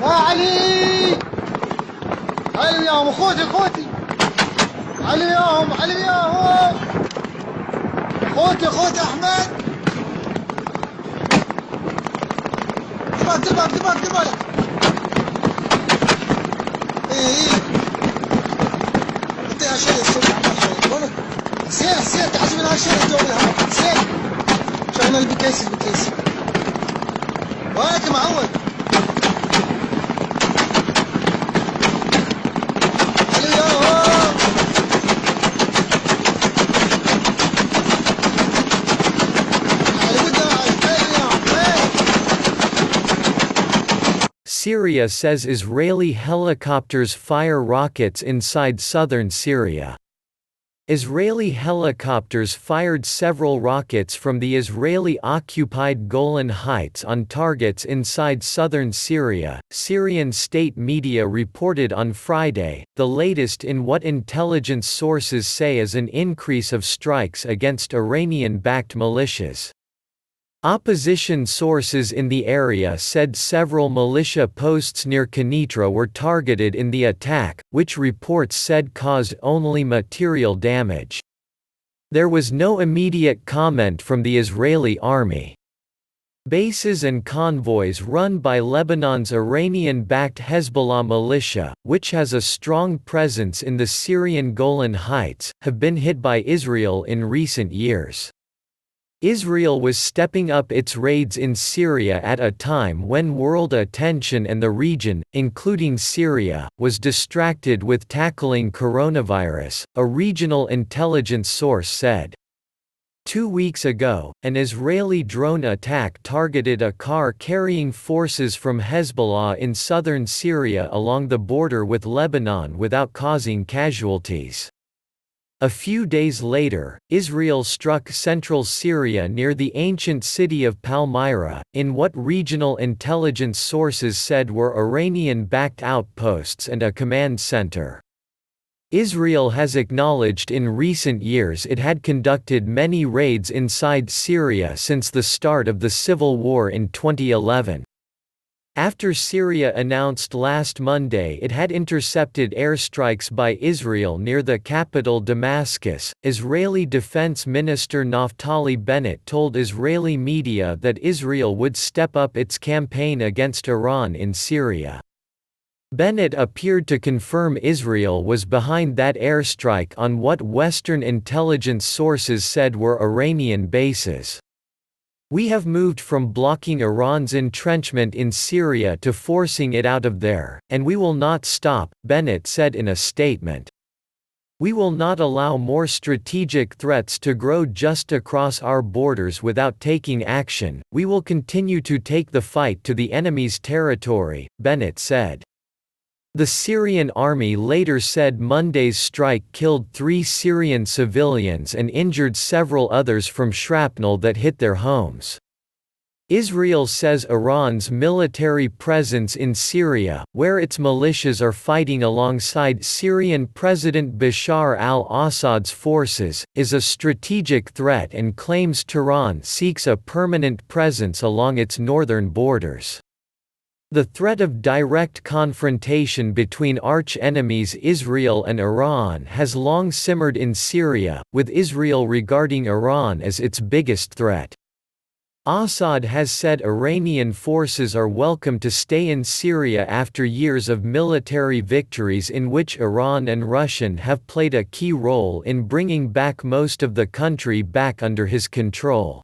يا علي، علي وياهم اخوتي، علي وياهم، اخوتي احمد. دير بالك. ايه اعطيها شيء حسين تعجب منها شيء تسويها حسين. شغل البكيس وياك معود. Syria says Israeli helicopters fire rockets inside southern Syria. Israeli helicopters fired several rockets from the Israeli-occupied Golan Heights on targets inside southern Syria, Syrian state media reported on Friday, the latest in what intelligence sources say is an increase of strikes against Iranian-backed militias. Opposition sources in the area said several militia posts near Kenitra were targeted in the attack, which reports said caused only material damage. There was no immediate comment from the Israeli army. Bases and convoys run by Lebanon's Iranian-backed Hezbollah militia, which has a strong presence in the Syrian Golan Heights, have been hit by Israel in recent years. Israel was stepping up its raids in Syria at a time when world attention and the region, including Syria, was distracted with tackling coronavirus, a regional intelligence source said. 2 weeks ago, an Israeli drone attack targeted a car carrying forces from Hezbollah in southern Syria along the border with Lebanon without causing casualties. A few days later, Israel struck central Syria near the ancient city of Palmyra, in what regional intelligence sources said were Iranian-backed outposts and a command center. Israel has acknowledged in recent years it had conducted many raids inside Syria since the start of the civil war in 2011. After Syria announced last Monday it had intercepted airstrikes by Israel near the capital Damascus, Israeli Defense Minister Naftali Bennett told Israeli media that Israel would step up its campaign against Iran in Syria. Bennett appeared to confirm Israel was behind that airstrike on what Western intelligence sources said were Iranian bases. "We have moved from blocking Iran's entrenchment in Syria to forcing it out of there, and we will not stop," Bennett said in a statement. "We will not allow more strategic threats to grow just across our borders without taking action. We will continue to take the fight to the enemy's territory," Bennett said. The Syrian army later said Monday's strike killed 3 Syrian civilians and injured several others from shrapnel that hit their homes. Israel says Iran's military presence in Syria, where its militias are fighting alongside Syrian President Bashar al-Assad's forces, is a strategic threat and claims Tehran seeks a permanent presence along its northern borders. The threat of direct confrontation between arch-enemies Israel and Iran has long simmered in Syria, with Israel regarding Iran as its biggest threat. Assad has said Iranian forces are welcome to stay in Syria after years of military victories in which Iran and Russia have played a key role in bringing back most of the country back under his control.